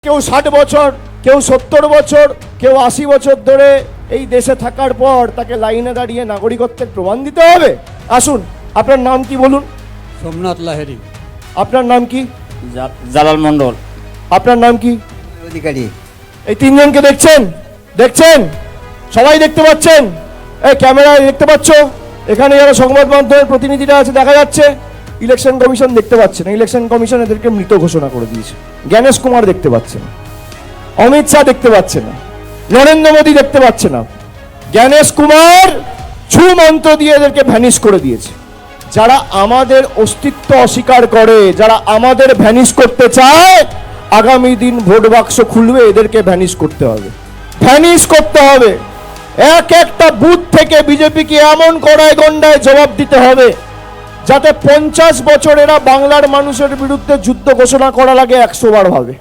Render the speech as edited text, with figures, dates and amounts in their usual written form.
কেউ 60 বছর, কেউ 70 বছর, কেউ 80 বছর ধরে এই দেশে থাকার পর তাকে লাইনে দাঁড়িয়ে নাগরিকত্বের প্রমাণ দিতে হবে? আসুন, আপনার নাম কি বলুন? সোমনাথ লাহিড়ী। আপনার নাম কি? জালাল মন্ডল। আপনার নাম কি? অধিকারী। এই তিনজনকে দেখছেন? দেখছেন? সবাই দেখতে পাচ্ছেন? এই ক্যামেরায় দেখতে পাচ্ছ? এখানে যারা সংবাদ মাধ্যমের প্রতিনিধিরা আছে দেখা যাচ্ছে। ইলেকশন কমিশন দেখতে পাচ্ছে না, ইলেকশন কমিশন এদেরকে মৃত ঘোষণা করে দিয়েছে। জ্ঞানেশ কুমার দেখতে পাচ্ছে না, অমিত শাহ দেখতে পাচ্ছে না, নরেন্দ্র মোদী দেখতে পাচ্ছে না। জ্ঞানেশ কুমার ছু মন্ত্র দিয়ে এদেরকে ভ্যানিশ করে দিয়েছে। যারা আমাদের অস্তিত্ব অস্বীকার করে, যারা আমাদের ভ্যানিশ করতে চায়, আগামী দিন ভোট বাক্স খুলবে, এদেরকে ভ্যানিশ করতে হবে, ভ্যানিশ করতে হবে। এক একটা বুথ থেকে বিজেপিকে এমন কড়ায় গন্ডায় জবাব দিতে হবে যাতে 50 বছর এরা বাংলার মানুষের বিরুদ্ধে যুদ্ধ ঘোষণা করা লাগে 100 বার ভাবে।